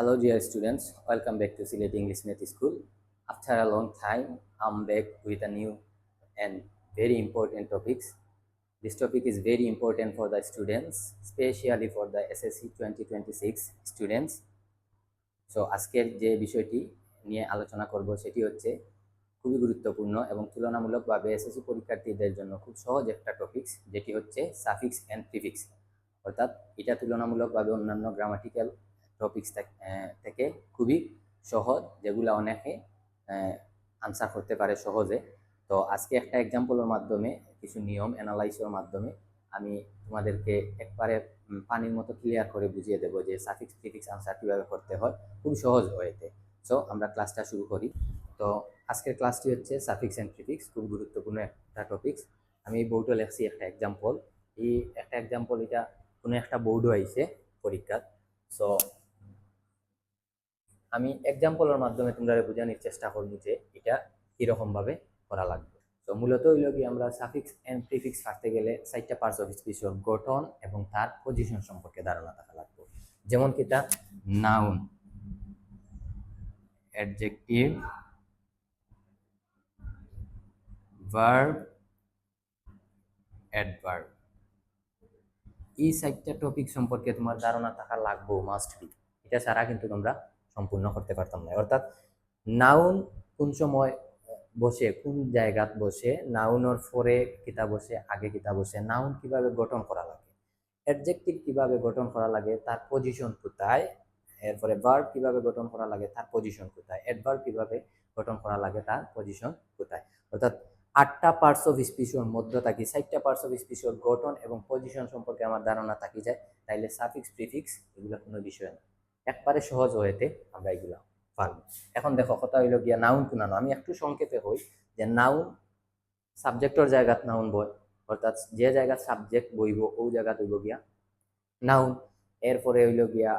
Hello, dear students. Welcome back to Sillet English Math School. After a long time, I'm back with a new and very important topics. This topic is very important for the students, especially for the SSC 2026 students. So আজকের যে বিষয়টি নিয়ে আলোচনা করব সেটি হচ্ছে খুবই গুরুত্বপূর্ণ এবং তুলনামূলকভাবে এসএসসি পরীক্ষার্থীদের জন্য খুব সহজ একটা টপিকস, যেটি হচ্ছে সাফিক্স অ্যান্ড প্রিফিক্স। অর্থাৎ এটা তুলনামূলকভাবে অন্যান্য গ্রামাটিক্যাল টপিক্স থেকে খুবই সহজ, যেগুলো অনেকে আনসার করতে পারে সহজে। তো আজকে একটা এক্সাম্পলের মাধ্যমে, কিছু নিয়ম অ্যানালাইসের মাধ্যমে আমি তোমাদেরকে একবারে পানির মতো ক্লিয়ার করে বুঝিয়ে দেবো যে সাফিক্স প্রিফিক্স আনসার কীভাবে করতে হয় খুব সহজ ওয়েতে। সো আমরা ক্লাসটা শুরু করি। তো আজকের ক্লাসটি হচ্ছে সাফিক্স অ্যান্ড প্রিফিক্স, খুব গুরুত্বপূর্ণ একটা টপিক্স। আমি এই বোর্ডও লেখছি একটা এক্সাম্পল। এই একটা এক্সাম্পল, এটা কোনো একটা বোর্ডও আইছে পরীক্ষার। সো আমি এক্সাম্পলের মাধ্যমে তোমরা বোঝানোর চেষ্টা করবো যে এটা কীরকমভাবে করা লাগবে। তো মূলত হইল কি, আমরা সাফিক্স অ্যান্ড প্রিফিক্স পারতে গেলে 4টা পার্টস অফ স্পিচের গঠন এবং তার পজিশন সম্পর্কে ধারণা থাকা লাগবে। যেমন কি তা নাউন, অ্যাডজেক্টিভ, ভার্ব, অ্যাডভার্ব। এই 4টা টপিক সম্পর্কে তোমার ধারণা থাকা লাগবে, মাস্ট বি। এটা ছাড়া কিন্তু তোমরা সম্পূর্ণ করতে পারতাম না। অর্থাৎ নাউন কোন সময় বসে, কোন জায়গাত বসে, নাউনের পরে কিতা বসে, আগে কিতা বসে, নাউন কিভাবে গঠন করা লাগে, অ্যাডজেক্টিভ কিভাবে গঠন করা লাগে, তার পজিশন কোথায়, এরপরে ভার্ব কিভাবে গঠন করা লাগে, তার পজিশন কোথায়, অ্যাডভার্ব কিভাবে গঠন করা লাগে, তার পজিশন কোথায়। অর্থাৎ 8টা পার্টস অফ স্পিচের মধ্যে থাকি 4টা পার্টস অফ স্পিচের গঠন এবং পজিশন সম্পর্কে আমার ধারণা থাকি যায়, তাইলে সাফিক্স প্রিফিক্স এগুলো কোনো বিষয় না, একবারে সহজ হয়েতে আমরা এগুলো পারবো। এখন দেখো, কথা হইল গিয়া নাউন কুনানো। আমি একটু সংক্ষেপে হই যে নাউন সাবজেক্টর জায়গাত নাউন বয়, অর্থাৎ যে জায়গাত সাবজেক্ট বইব ও জায়গাত হইব গিয়া নাউন। এরপরে হইল গিয়া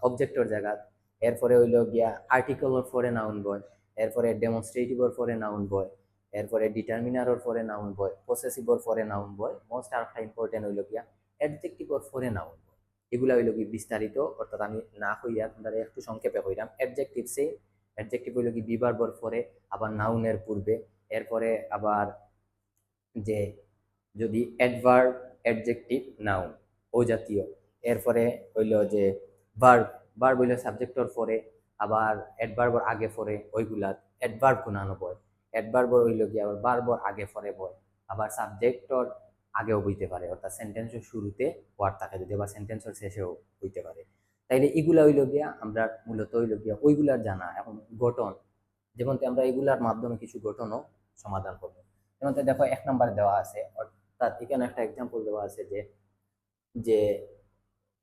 অবজেক্টর জায়গাত, এরপরে হইল গিয়া আর্টিকেলর পরে নাউন বয়, এরপরে ডেমনস্ট্রেটিভর পরে নাউন বয়, এরপরে ডিটারমিনারর পরে নাউন বয়, পসেসিভর পরে নাউন বয়, মোস্ট আরেকটা ইম্পর্টেন্ট হইল গিয়া অ্যাডজেক্টিভর পরে নাউন বয়। এগুলা হইল কি বিস্তারিত, অর্থাৎ আমি না হইয়া আপনারা একটু সংক্ষেপে হইলাম। অ্যাডজেক্টিভ সে অ্যাডজেক্টিভ হইল কি বিভার্বর পরে, আবার নাউনের পূর্বে, এরপরে আবার যে যদি অ্যাডভার্ব, অ্যাডজেক্টিভ, নাউন ও জাতীয়, এরপরে হইল যে ভার্ব, ভার্ব হইল সাবজেক্টর পরে, আবার অ্যাডভার্বর আগে পরে, ওইগুলা অ্যাডভার্ব গুণানো বয়। অ্যাডভার্বর হইল কি আবার ভার্বর আগে পরে বয়, আবার সাবজেক্টর আগেও বইতে পারে, অর্থাৎ সেন্টেন্সের শুরুতে ওয়ার্ড থাকে যদি, আবার সেন্টেন্সের শেষেও বইতে পারে। তাইলে এগুলা হইল গিয়া আমরা মূলত হইল গিয়া ওইগুলার জানা। এখন গঠন, যেমন আমরা এগুলার মাধ্যমে কিছু গঠনও সমাধান করবো। যেমন দেখো 1 নম্বর দেওয়া আছে, অর্থাৎ এখানে একটা এক্সাম্পল দেওয়া আছে যে যে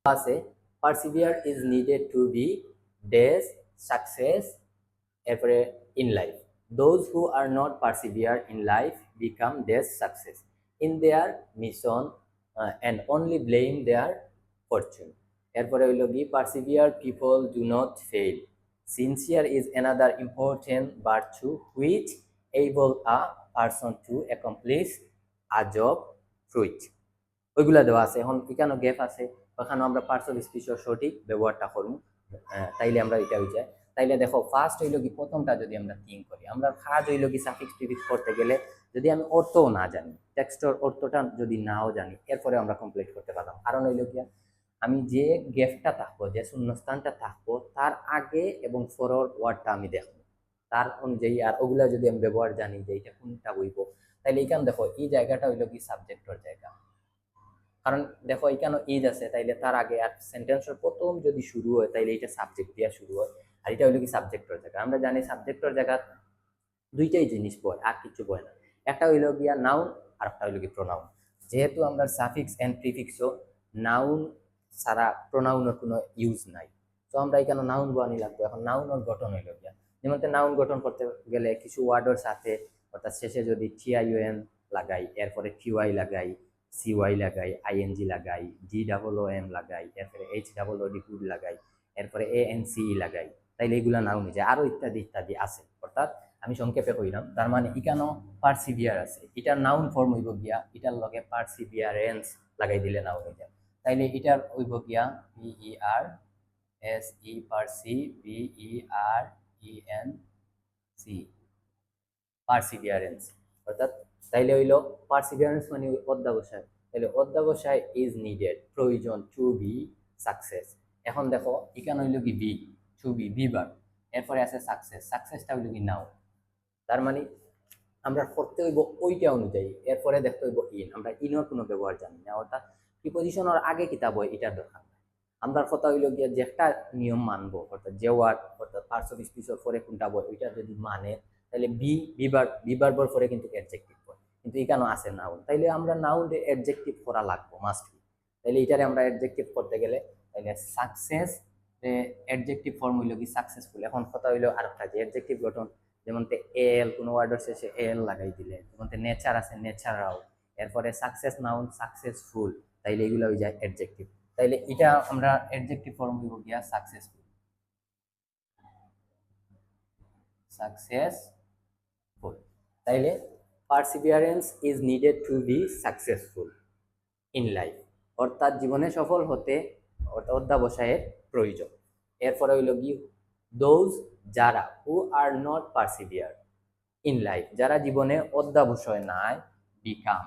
আছে persevere is needed to be these success, এরপরে in life those who are not persevere in life become these success in their mission and only blame their fortune. এরপরে হইল কি persevere people do not fail, sincere is another important virtue which able a person to accomplish a job fruit. ওইগুলা দেওয়া আছে। এখন এখানে gap আছে, ওখানে আমরা পার্টস অফ স্পিচের সঠিক ব্যবহারটা করবো, তাইলে আমরা এটা হয়ে যায়। তাইলে দেখো ফার্স্ট হইল কি, প্রথমটা যদি আমরা থিঙ্ক করি, আমরা কাজ হইল কি সাফিক্স প্রিফিক্স করতে গেলে যদি আমি অর্থও না জানি, টেক্সটের অর্থটা যদি নাও জানি, এরপরে আমরা কমপ্লিট করতে পারলাম। কারণ হইল কি, আমি যে গ্যাপটা থাকবো, যে শূন্যস্থানটা থাকবো, তার আগে এবং ফরওয়ার্ড ওয়ার্ডটা আমি দেখবো, তার অনুযায়ী। আর ওগুলা যদি আমি ব্যবহার জানি যে এটা কোনটা বইব, তাইলে এইখানে দেখো এই জায়গাটা হইল কি সাবজেক্টর জায়গা। কারণ দেখো এখানে ইজ আছে, তাইলে তার আগে আর সেন্টেন্সের প্রথম যদি শুরু হয়, তাইলে এটা সাবজেক্ট দিয়ে শুরু হয়। আর এটা হইলো কি সাবজেক্টর জায়গা। আমরা জানি সাবজেক্টর জায়গা দুইটাই জিনিস বয়, আর কিছু বয় না। একটা হইলো গিয়া নাউন, আর একটা হইলো কি প্রোনাউন। যেহেতু আমরা সাফিক্স এন্ড প্রিফিক্সও নাউন ছাড়া প্রোনাউনের কোনো ইউজ নাই, তো আমরা এখানে নাউন বানি লাগবে। এখন নাউনের গঠন হইলো গিয়া, যেমন নাউন গঠন করতে গেলে কিছু ওয়ার্ডের সাথে, অর্থাৎ শেষে যদি টিআইওএন লাগাই, এরপরে টিওয়াই লাগাই, সিওয়াই লাগাই, আইএনজি লাগাই, ডিডাবলওএম লাগাই, এরপরে এইচডাবলওডি গুড লাগাই, এরপরে এএনসিই লাগাই, তাইলে এগুলা নাউন হয়ে যায়। আরো ইত্যাদি ইত্যাদি আছে। অর্থাৎ আমি সংক্ষেপে কইলাম, তার মানে ইকানো পারসিভিয়ার আছে, এটার নাউন ফর্ম হইব গিয়া এটার লগে পারসিভিয়ারেন্স লাগাই দিলে নাউন হয়ে যায়। তাইলে এটার হইব গিয়া পিইআর SE PERSEVERENC, পারসিভিয়ারেন্স। অর্থাৎ তাইলে হইল পারসিভিয়ারেন্স মানে অধ্যবসায়, তাহলে অধ্যবসায় ইজ নিডেড, প্রয়োজন টু বি সাকসেস। এখন দেখো এখানে হইল কি বি, টু বি বিবার, এরপরে আছে সাকসেস, সাকসেসটা হইল কি নাও। তার মানে আমরা করতে হইব ওইটা অনুযায়ী, এরপরে দেখতে হইব ইন, আমরা ইনর কোনো ব্যবহার জানি না, অর্থাৎ প্রিপোজিশনের আগে কিতাব হয় এটার দরকার। আমরা কথা হইল গিয়া যে একটা নিয়ম মানবো, অর্থাৎ যে ওয়ার্ড অর্থাৎ পার্টস অফ স্পিচের পরে কোনটা বই ওইটা যদি মানে, তাহলে বিবার পরে কিন্তু অ্যাডজেক্টিভ হয়, কিন্তু এখানে আছে নাউন, তাইলে আমরা নাউন অ্যাডজেক্টিভ করা লাগবো মাস্ট বি। তাইলে এটারে আমরা অ্যাডজেক্টিভ করতে গেলে তাইলে সাকসেস অ্যাডজেক্টিভ ফর্ম হইল কি সাকসেসফুল। এখন কথা হইলো আরেকটা যে অ্যাডজেক্টিভ গঠন, যেমন এল কোনো ওয়ার্ডের শেষে এল লাগাই দিলে, যেমন নেচার আছে নেচারাল, এরপরে সাকসেস নাউন সাকসেসফুল, তাইলে এগুলো হয়ে যায় অ্যাডজেক্টিভ। তাইলে এটা আমরা অ্যাডজেক্টিভ ফর্ম হইব গিয়া সাকসেসফুল, সাকসেসফুল। তাইলে perseverance is needed to be successful in life, অর্থাৎ জীবনে সফল হতে অধ্যবসায়ের প্রয়োজন। এরপরে হইল কি দোজ যারা, হু are not persevere in life, যারা জীবনে অধ্যবসায় নাই, বিকাম,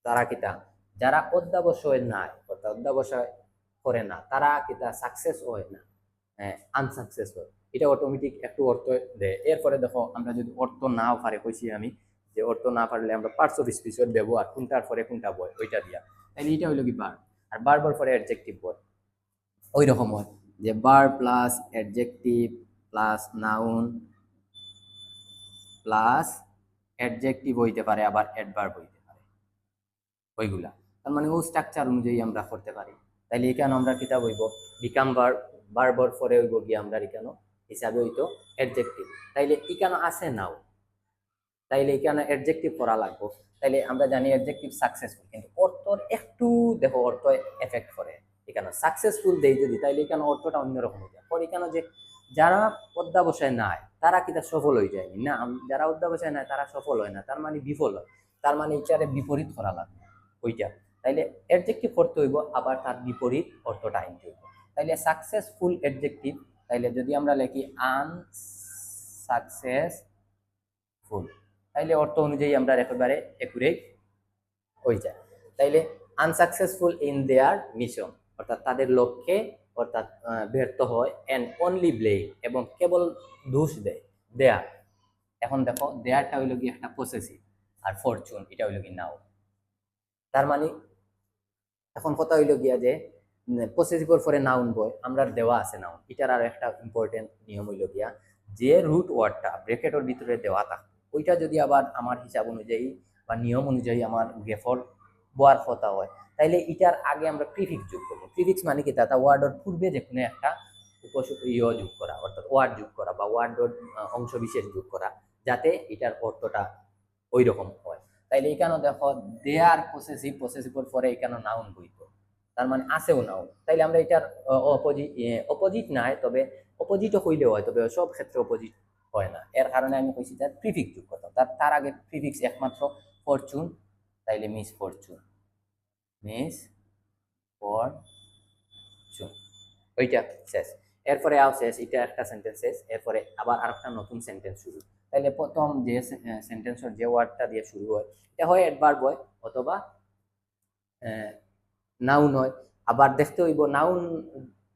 তারা কিতা, যারা অধ্যবসায় নাই অর্থাৎ অধ্যবসায় করে না, তারা কিতা সাকসেস হয় না, আনসাকসেস হয়। এটা অটোমেটিক একটু অর্থ দেয়। এরপরে দেখো আমরা যদি অর্থ নাও পারে, কইছি আমি যে অর্থ না পারলে আমরা পার্টস অফ স্পিচের ব্যবহার কোনটার পরে কোনটা বয় ওইটা দিয়া, তাহলে এটা হইলো কি বার, আর বারবার পরে অ্যাডজেক্টিভ বয় ওই রকম হয় যে বার plus adjective plus noun plus adjective হইতে পারে, আবার অ্যাডভার্ব হইতে পারে ওইগুলা। তার মানে ও স্ট্রাকচার অনুযায়ী আমরা করতে পারি। তাইলে এখানে আমরা কিতাব হইব বিকাম বারবার পরে হইব গিয়ে আমরা এখানে হিসাবে হইতো অ্যাডজেক্টিভ। তাইলে এখানে আছে নাও, তাইলে এখানে অ্যাডজেক্টিভ করা লাগবো। তাইলে আমরা জানি অ্যাডজেক্টিভ সাকসেসফুল, কিন্তু অর্থর একটু দেখো অর্থ এফেক্ট করে। এখানে সাকসেসফুল দেই যদি, তাইলে এখানে অর্থটা অন্যরকম হয়ে যায়। পরে এখানে যে যারা অধ্যবসায় নাই তারা কিতা সফল হয়ে যায় না, যারা অধ্যবসায় নাই তারা সফল হয় না, তার মানে বিফল হয়। তার মানে এটারে বিপরীত করা লাগবে ওইটা। তাইলে অ্যাডজেক্টিভ করতে হইব, আবার তার বিপরীত অর্থটা আনতে হইব। তাইলে সাকসেসফুল অ্যাডজেক্টিভ, তাইলে যদি আমরা লিখি আনসাকসেসফুল, তাইলে অর্থ অনুযায়ী আমরা একেবারে একুরেট হয়ে যায়। তাইলে আনসাকসেসফুল ইন দেয়ার মিশন, অর্থাৎ তাদের লক্ষ্যে অর্থাৎ ব্যর্থ হয়, অ্যান্ড অনলি ব্লেম, এবং কেবল দোষ দেয় দেয়ার। এখন দেখো দেয়ারটা হইল কি একটা পসেসিভ, আর ফরচুন এটা হইল কি নাও। তার মানে এখন কথা হইল গিয়া যে পসেসিভর পরে নাউন বয়, আমরা দেওয়া আছে নাউন, এটার আর একটা ইম্পর্টেন্ট নিয়ম হইল গিয়া যে রুট ওয়ার্ডটা ব্রেকেটের ভিতরে দেওয়া থাকে ওইটা যদি আবার আমার হিসাব অনুযায়ী বা নিয়ম অনুযায়ী আমার গেফর বোয়ার কথা হয়, তাইলে এটার আগে আমরা প্রিফিক্স যোগ করবো। প্রিফিক্স মানে কি, তা ওয়ার্ডের পূর্বে যে কোনো একটা যোগ করা, অর্থাৎ ওয়ার্ড যোগ করা বা ওয়ার্ডের অংশ বিশেষ যোগ করা, যাতে এটার অর্থটা ওই রকম হয়। তাইলে এখানে দেখো দেয়ার পসেসিভর পরে এখানে নাউন বইত, তার মানে আছেও নাউন। তাইলে আমরা এটার অপোজিট নাই, তবে অপোজিটও হইলেও হয়, তবে সব ক্ষেত্রে অপোজিট হয় না। এর কারণে আমি কইছি তার প্রিফিক্স যোগ করতাম, তার আগে প্রিফিক্স একমাত্র ফরচুন, তাইলে মিস ফরচুন, মিস ফরচুন ওইটা শেষ। এরপরে আও শেষ, এটা একটা সেন্টেন্স শেষ, এরপরে আবার আরেকটা নতুন সেন্টেন্স শুরু। তাইলে প্রথম যে সেন্টেন্সের যে ওয়ার্ডটা দিয়ে শুরু হয় এটা হয় অ্যাডভার্ব হয় অথবা নাউন হয়। আবার দেখতে হইব নাউন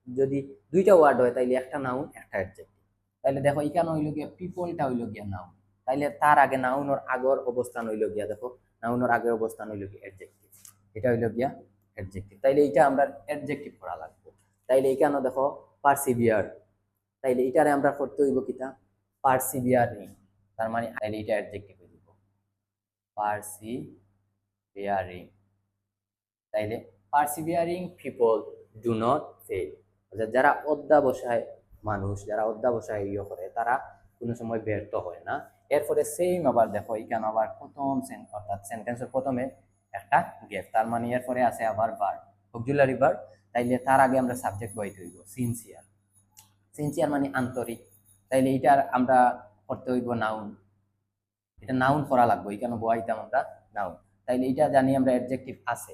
যদি দুইটা ওয়ার্ড হয় তাইলে একটা নাউন একটা অ্যাডজেক্টিভ। তাইলে দেখো এখানে হইল গিয়া পিপলটা হইল গিয়া নাউন, তাইলে তার আগে নাউনের আগর অবস্থান হইল গিয়া, দেখো নাউনের আগের অবস্থান হইল গিয়া অ্যাডজেক্টিভ, এটা হইল গিয়া অ্যাডজেক্টিভ। তাইলে এটা আমরা অ্যাডজেক্টিভ করা লাগবে। তাইলে এখানে দেখো পারসিভিয়ার, তাইলে এটারে আমরা করতে হইব কিতা পারসিভিয়ারিং, তার মানে তাইলে এটা অ্যাডজেক্টিভ হয়ে যাব পারসিভিয়ারিং। তাইলে পারসিভিয়ারিং পিপল ডু নট ফেল, অর্থাৎ যারা অধ্যবসায় মানুষ, যারা অধ্যবসায় করে তারা কোনো সময় ব্যর্থ হয় না। এরপরে সেম আবার দেখো এখানে আবার প্রথম অর্থাৎ সেন্টেন্সের প্রথমে একটা গ্যাপ, তার মানে এরপরে আছে আবার ভার্ব, অক্সিলারি ভার্ব। তাইলে তার আগে আমরা সাবজেক্ট বসাইতে হইব সিনসিয়ার, সিনসিয়ার মানে আন্তরিক। তাইলে এটার আমরা করতে হইব নাউন, এটা নাউন করা লাগবে, এখানে বসাইতাম আমরা নাউন। তাইলে এটা জানি আমরা অ্যাডজেক্টিভ আছে,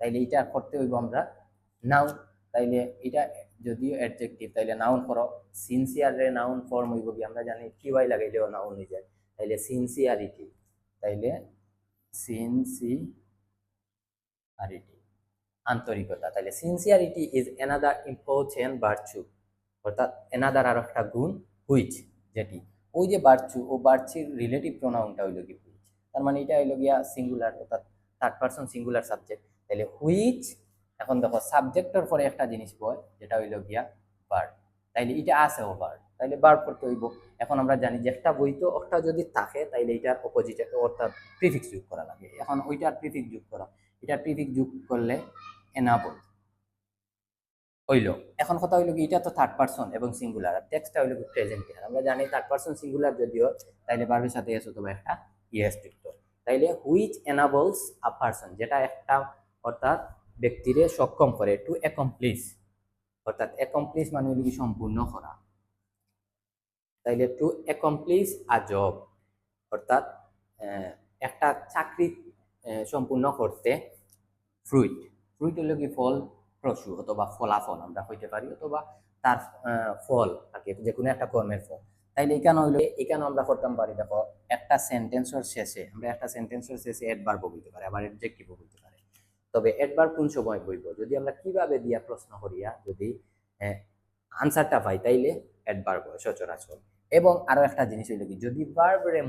তাইলে এটা করতে হইব আমরা নাউন। তাইলে এটা যদিও অ্যাডজেক্টিভ তাইলে নাউন করো সিনসিয়ার রে নাউন ফর্ম হইব কি আমরা জানি টিওয়াই লাগাইলেও নাউন হয়ে যায় তাইলে সিনসিয়ারিটি তাইলে সিনসিয়ারিটি আন্তরিকতা তাইলে sincerity is another important virtue অর্থাৎ অ্যানাদার আর একটা গুণ হুইচ যেটি ওই যে ভার্চু ও ভার্চুর রিলেটিভ প্রোনাউনটা হইল কি হুইচ তার মানে এটা হইল গিয়া সিঙ্গুলার অর্থাৎ থার্ড পারসন সিঙ্গুলার সাবজেক্ট তাহলে হুইচ এখন দেখো সাবজেক্টের পরে একটা জিনিস বয় যেটা হইল গিয়া ভার্ব তাইলে এটা আছে ও ভার্ব তাইলে ভার্ব করতে হইব এখন আমরা জানি যে একটা বইতো একটা যদি থাকে তাইলে এটার অপোজিটে অর্থাৎ প্রিফিক্স যোগ করা লাগে এখন ওইটার প্রিফিক্স যোগ করা এটার প্রিফিক্স যোগ করলে এনাবল হইল এখন কথা হইল কি এটা তো থার্ড পারসন এবং সিঙ্গুলার আর টেক্সটটা হইল কি প্রেজেন্ট আমরা জানি থার্ড পারসন সিঙ্গুলার যদিও তাইলে ভার্বের সাথে এস অথবা একটা ইএস যুক্ত তাইলে হুইচ এনাবলস আ পারসন যেটা একটা অর্থাৎ ব্যক্তিরে সক্ষম করে টু অ্যাকমপ্লিশ অর্থাৎ অ্যাকমপ্লিশ মানে হইল কি সম্পূর্ণ করা তাইলে টু অ্যাকমপ্লিশ আ জব অর্থাৎ একটা চাকরি সম্পূর্ণ করতে ফ্রুইট ফ্রুইট হলো কি ফল প্রসূ অথবা ফলাফল আমরা হইতে পারি অথবা তার ফল আর কি যে কোনো একটা কর্মের ফল তাইলে এখানে হইলো এখানে আমরা করতাম পারি দেখো একটা সেন্টেন্সের শেষে আমরা একটা সেন্টেন্সের শেষে অ্যাডভার্ব বলতে পারি আবার অ্যাডজেক্টিভও বলতে পারি তবে অ্যাডভার্ব কোন সময় বইব যদি আমরা কিভাবে দিয়া প্রশ্ন করিয়া যদি আনসারটা পাই তাইলে অ্যাডভার্ব হয় সচরাচর এবং আরো একটা জিনিস হইলো কি যদি ভার্বরে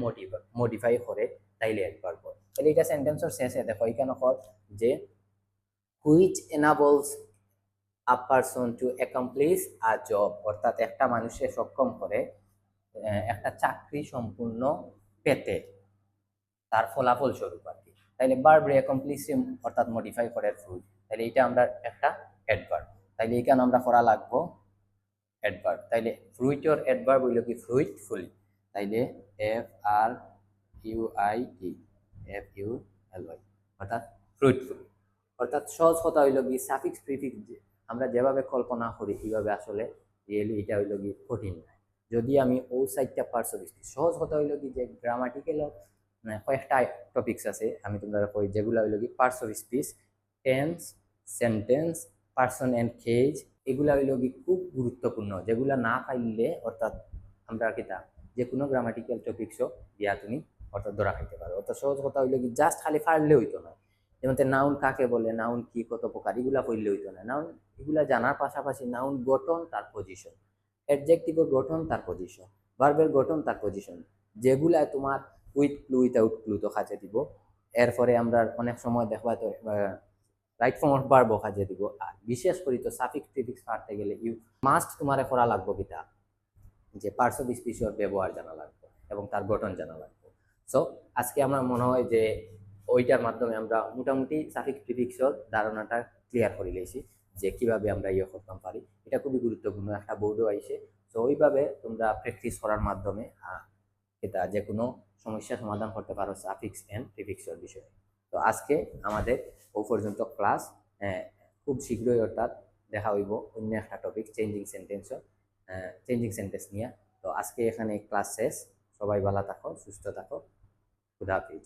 মডিফাই করে তাইলে অ্যাডভার্ব হয় তাহলে এটা সেন্টেন্সের শেষে দেখো এখানে কর যে which enables a person to accomplish a job অর্থাৎ একটা মানুষকে সক্ষম করে একটা চাকরি সম্পূর্ণ পেতে তার ফলাফল স্বরূপ আর কি তাইলে ভার্ব অ্যাকমপ্লিশ অর্থাৎ মডিফাই করে ফ্রুট তাইলে এটা আমরা একটা অ্যাডভার্ব তাইলে এখানে আমরা করা লাগবো অ্যাডভার্ব তাইলে ফ্রুইটর অ্যাডভার্ব হইল কি ফ্রুইটফুলি তাইলে FRUIT FULY অর্থাৎ ফ্রুইটফুলি অর্থাৎ সহজ কথা হইল কি সাফিক্স প্রিফিক্স আমরা যেভাবে কল্পনা করি এইভাবে আসলে রিয়েলি এটা হইল কি কঠিন না যদি আমি ও সাইডটা পার্টস অফ স্পিচ সহজ কথা হইল কি যে গ্রামাটিক্যাল কয়েকটা টপিকস আছে আমি তোমরা কই যেগুলো হইল কি parts of speech tense sentence person and cage এগুলা হইল কি খুব গুরুত্বপূর্ণ যেগুলা না পাইলে অর্থাৎ আমরা কিতা যে কোনো গ্রামাটিক্যাল টপিকসও দিয়া তুমি অর্থাৎ ধরা খাইতে পারো অর্থাৎ সহজ কথা হইল কি জাস্ট খালি পারলে হইতো না যেমন নাউন কাকে বলে নাউন কি কত প্রকার এগুলা পড়লে হইতো না নাউন এগুলা জানার পাশাপাশি নাউন গঠন তার পজিশন অ্যাডজেক্টিভের গঠন তার পজিশন ভার্বের গঠন তার পজিশন যেগুলা তোমার উইথ ক্লু উইথাউট ক্লু তো কাজে দিব এরপরে আমরা অনেক সময় দেখবা তো রাইট ফর্ম অফ ভার্বও কাজে দিব আর বিশেষ করে তো সাফিক্স প্রিফিক্স পারতে গেলে ইউ মাস্ট তোমারে করা লাগবে কিতা যে পার্টস অফ স্পিচের ব্যবহার জানা লাগবে এবং তার গঠন জানা লাগবে সো আজকে আমার মনে হয় যে ওইটার মাধ্যমে আমরা মোটামুটি সাফিক্স প্রিফিক্সের ধারণাটা ক্লিয়ার করে নিয়েছি যে কিভাবে আমরা ইয়ে করতাম পারি এটা খুবই গুরুত্বপূর্ণ একটা বোর্ডও আইসে তো ওইভাবে তোমরা প্র্যাকটিস করার মাধ্যমে এটা যে কোনো সমস্যা সমাধান করতে পারো সাফিক্স এন্ড প্রিফিক্সের বিষয়ে তো আজকে আমাদের ও পর্যন্ত ক্লাস খুব শীঘ্রই অর্থাৎ দেখা হইব অন্য একটা টপিক চেঞ্জিং সেন্টেন্স নিয়ে তো আজকে এখানে ক্লাস শেষ সবাই ভালো থাকো সুস্থ থাকো খুদা হাফিজ